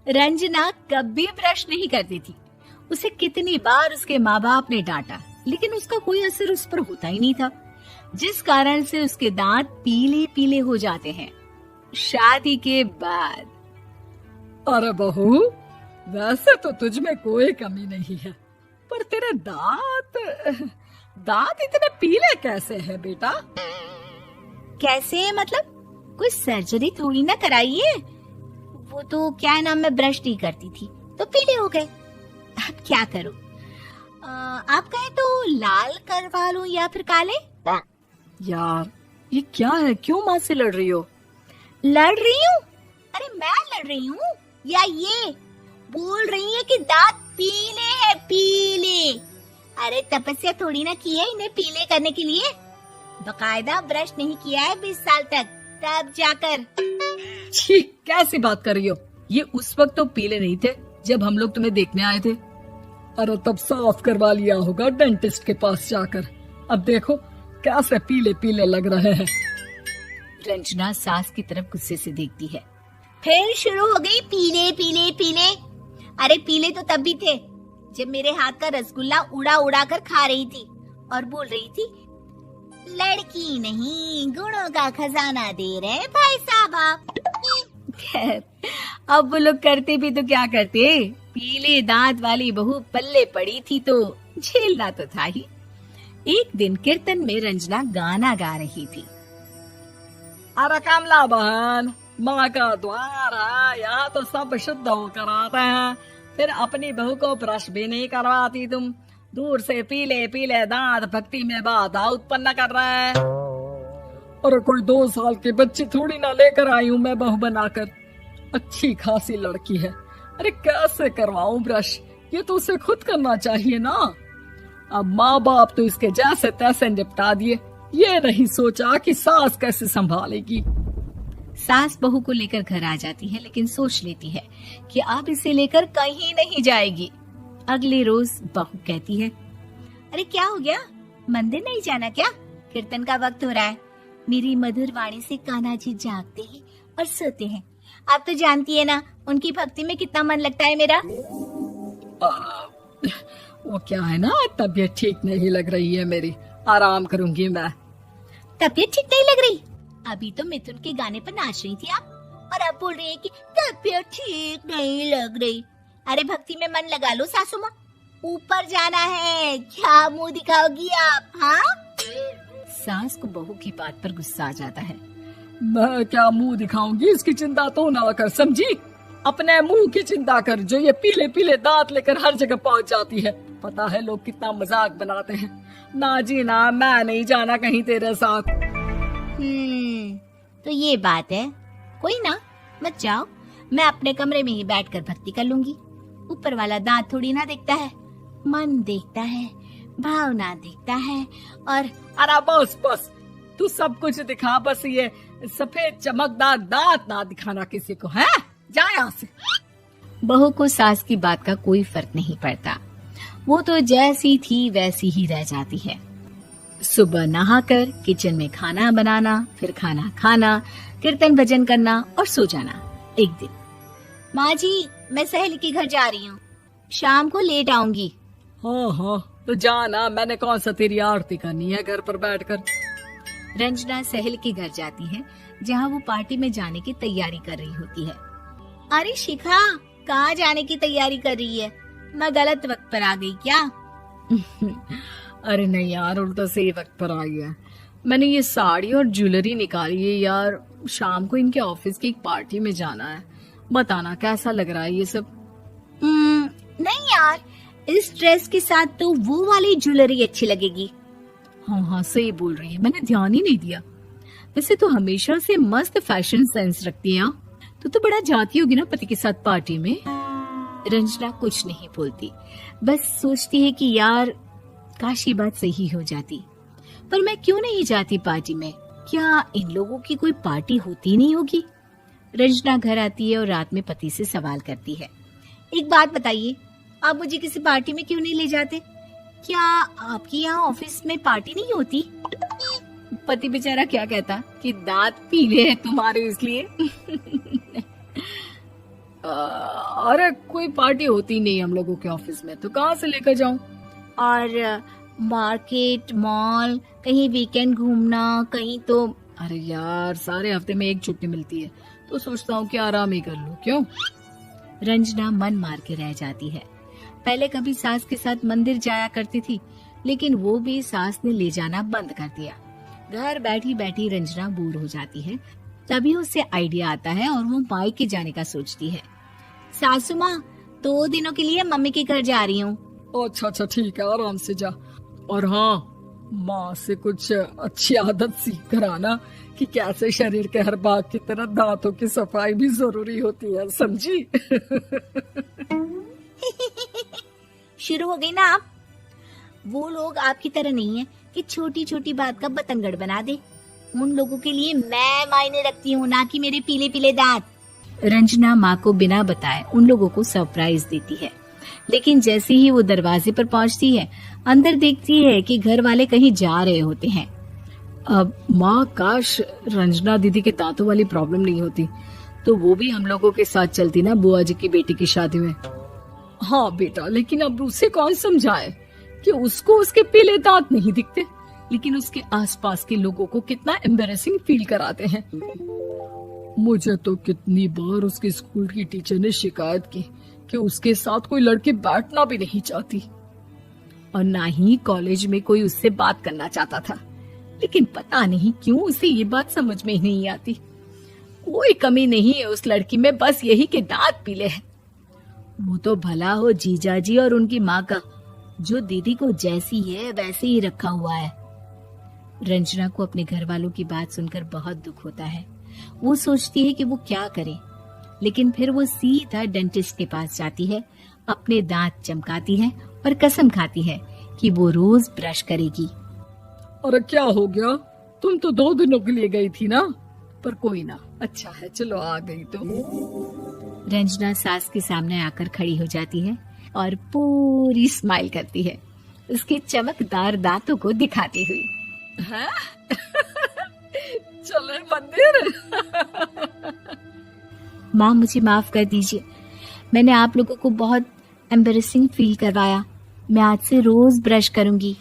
रंजना कभी ब्रश नहीं करती थी। उसे कितनी बार उसके माँ बाप ने डांटा, लेकिन उसका कोई असर उस पर होता ही नहीं था, जिस कारण से उसके दांत पीले पीले हो जाते हैं। शादी के बाद अरे बहू, वैसे तो तुझ में कोई कमी नहीं है, पर तेरे दांत इतने पीले कैसे हैं बेटा? कैसे मतलब? कोई सर्जरी थोड़ी ना कराई है। वो तो क्या नाम, मैं ब्रश नहीं करती थी तो पीले हो गए। अब क्या करूं? आप कहें तो लाल करवा लूं या फिर काले? यार ये क्या है, क्यों माँ से लड़ रही हो? लड़ रही हूँ? अरे मैं लड़ रही हूँ या ये बोल रही है कि दांत पीले हैं, पीले। अरे तपस्या थोड़ी ना की है इन्हें पीले करने के लिए। बकायदा ब्रश नहीं किया है 20 साल तक, तब जाकर। छी, कैसी बात कर रही हो? ये उस वक्त तो पीले नहीं थे जब हम लोग तुम्हें देखने आए थे। अरे तब साफ करवा लिया होगा डेंटिस्ट के पास जाकर। अब देखो कैसे पीले पीले लग रहे हैं। रंजना सास की तरफ गुस्से से देखती है। फिर शुरू हो गई पीले पीले पीले। अरे पीले तो तब भी थे जब मेरे हाथ का रसगुल्ला उड़ा उड़ा कर खा रही थी और बोल रही थी, लड़की नहीं गुणों का खजाना दे रहे भाई साहब आप। खैर, अब वो लोग करते भी तो क्या करते, पीले दांत वाली बहू पल्ले पड़ी थी तो झेलना तो था ही। एक दिन कीर्तन में रंजना गाना गा रही थी। अरे कमला बहन, माँ का द्वार है, यहाँ तो सब शुद्ध होकर आते हैं, फिर अपनी बहू को ब्रश भी नहीं करवाती तुम। दूर से पीले पीले दांत भक्ति में बाधा उत्पन्न कर रहे हैं। अरे कोई 2 साल के बच्चे थोड़ी ना लेकर आई हूँ मैं बहू बनाकर। अच्छी खासी लड़की है, अरे कैसे करवाऊं ब्रश? ये तो उसे खुद करना चाहिए ना। अब माँ बाप तो इसके जैसे तैसे निपटा दिए, ये नहीं सोचा कि सास कैसे संभालेगी। सास बहू को लेकर घर आ जाती है, लेकिन सोच लेती है कि अब इसे लेकर कहीं नहीं जाएगी। अगले रोज बहू कहती है, अरे क्या हो गया, मंदिर नहीं जाना क्या? कीर्तन का वक्त हो रहा है। मेरी मधुर वाणी से कान्हा जी जागते हैं और सोते हैं। आप तो जानती है ना उनकी भक्ति में कितना मन लगता है मेरा। वो क्या है ना, तबीयत ठीक नहीं लग रही है मेरी, आराम करूंगी मैं। तबीयत ठीक नहीं लग रही? अभी तो मिथुन के गाने पर नाच रही थी आप, और अब बोल रही है कि तबीयत ठीक नहीं लग रही। अरे भक्ति में मन लगा लो सासू माँ, ऊपर जाना है, क्या मुंह दिखाओगी आप? हाँ? सास को बहू की बात पर गुस्सा आ जाता है। मैं क्या मुंह दिखाऊंगी, इसकी चिंता तो ना कर, समझी? अपने मुंह की चिंता कर, जो ये पीले पीले दांत लेकर हर जगह पहुंच जाती है। पता है लोग कितना मजाक बनाते हैं। ना जी ना, मैं नहीं जाना कहीं तेरे साथ। तो ये बात है। कोई ना, मत जाओ, मैं अपने कमरे में ही बैठकर भक्ति कर लूंगी। ऊपर वाला दांत थोड़ी ना देखता है, मन देखता है, भावना देखता है। और अरे बस बस, तू सब कुछ दिखा, बस ये सफेद चमकदार दांत ना दिखाना किसी को, है? जा यहाँ से। बहू को सास की बात का कोई फर्क नहीं पड़ता, वो तो जैसी थी वैसी ही रह जाती है। सुबह नहाकर किचन में खाना बनाना, फिर खाना खाना, कीर्तन भजन करना और सो जाना। एक दिन, माँ जी मैं सहेली के घर जा रही हूँ, शाम को लेट आऊंगी। हाँ, तो जाना, मैंने कौन सा तेरी आरती करनी है घर पर बैठकर। रंजना सहेली के घर जाती है, जहाँ वो पार्टी में जाने की तैयारी कर रही होती है। अरे शिखा, कहाँ जाने की तैयारी कर रही है? मैं गलत वक्त पर आ गई क्या? अरे नहीं यार, उल्टा सही वक्त पर आई है। मैंने ये साड़ी और ज्वेलरी निकाली है यार, शाम को इनके ऑफिस की एक पार्टी में जाना है। बताना कैसा लग रहा है ये सब? नहीं यार, इस ड्रेस के साथ तो वो वाली ज्वेलरी अच्छी लगेगी। हाँ सही बोल रही है, मैंने ध्यान ही नहीं दिया। वैसे तो हमेशा से मस्त फैशन सेंस रखती है। तो बड़ा जाती होगी ना पति के साथ पार्टी में। रंजना कुछ नहीं बोलती, बस सोचती है कि यार काश ये बात सही हो जाती, पर मैं क्यों नहीं जाती पार्टी में? क्या इन लोगों की कोई पार्टी होती नहीं होगी? रंजना घर आती है और रात में पति से सवाल करती है, एक बात बताइए, आप मुझे किसी पार्टी में क्यों नहीं ले जाते? क्या आपके यहाँ ऑफिस में पार्टी नहीं होती? पति बेचारा क्या कहता कि दांत पीले हैं तुम्हारे इसलिए। अरे कोई पार्टी होती नहीं हम लोगों के ऑफिस में, तो कहाँ से लेकर जाऊं? और मार्केट, मॉल, कहीं वीकेंड घूमना, कहीं तो। अरे यार, सारे हफ्ते में एक छुट्टी मिलती है, तो सोचता हूँ कि आराम ही कर लूं। क्यों? रंजना मन मार के रह जाती है। पहले कभी सास के साथ मंदिर जाया करती थी, लेकिन वो भी सास ने ले जाना बंद कर दिया। घर बैठी बैठी रंजना बोर हो जाती है। तभी उसे आइडिया आता है और वो मायके जाने का सोचती है। सासू माँ, 2 दिनों के लिए मम्मी के घर जा रही हूँ। अच्छा अच्छा, ठीक है, आराम से जा। और हाँ, माँ से कुछ अच्छी आदत सीख कर आना कि कैसे शरीर के हर भाग की तरह दांतों की सफाई भी जरूरी होती है, समझी? शुरू हो गई ना आप? वो लोग आपकी तरह नहीं है कि छोटी छोटी बात का बतंगड़ बना दे। उन लोगों के लिए मैं मायने रखती हूँ, ना कि मेरे पीले पीले दांत। रंजना माँ को बिना बताए उन लोगों को सरप्राइज देती है, लेकिन जैसे ही वो दरवाजे पर पहुंचती है, अंदर देखती है कि घर वाले कहीं जा रहे होते हैं। अब माँ, काश रंजना दीदी के दांतों वाली प्रॉब्लम नहीं होती, तो वो भी हम लोगों के साथ चलती ना बुआ जी की बेटी की शादी में। हाँ बेटा, लेकिन अब उसे कौन समझाए कि उसको उसके पीले दांत नहीं दिखते, लेकिन उसके आसपास के लोगों को कितना एम्बैरेसिंग फील कराते हैं। मुझे तो कितनी बार उसके स्कूल की टीचर ने शिकायत की कि उसके साथ कोई लड़की बैठना भी नहीं चाहती, और ना ही कॉलेज में कोई उससे बात करना चाहता था। लेकिन पता नहीं क्यों उसे ये बात समझ में ही नहीं आती। कोई कमी नहीं है उस लड़की में, बस यही कि दांत पीले हैं। वो तो भला हो जीजा जी और उनकी माँ का, जो दीदी को जैसी है वैसे ही रखा हुआ है। रंजना को अपने घर वालों की बात सुनकर बहुत दुख होता है। वो सोचती है कि वो क्या करे, लेकिन फिर वो सीधा डेंटिस्ट के पास जाती है, अपने दांत चमकाती है और कसम खाती है कि वो रोज ब्रश करेगी। अरे क्या हो गया? तुम तो 2 दिनों के लिए गई थी ना, पर कोई ना, अच्छा है, चलो आ गई तो। रंजना सास के सामने आकर खड़ी हो जाती है और पूरी स्माइल करती है, उसके चमकदार दांतों को दिखाती हुई। हैं? चले मंदिर? माँ, मुझे माफ कर दीजिए, मैंने आप लोगों को बहुत एम्बैरेसिंग फील करवाया। मैं आज से रोज ब्रश करूंगी।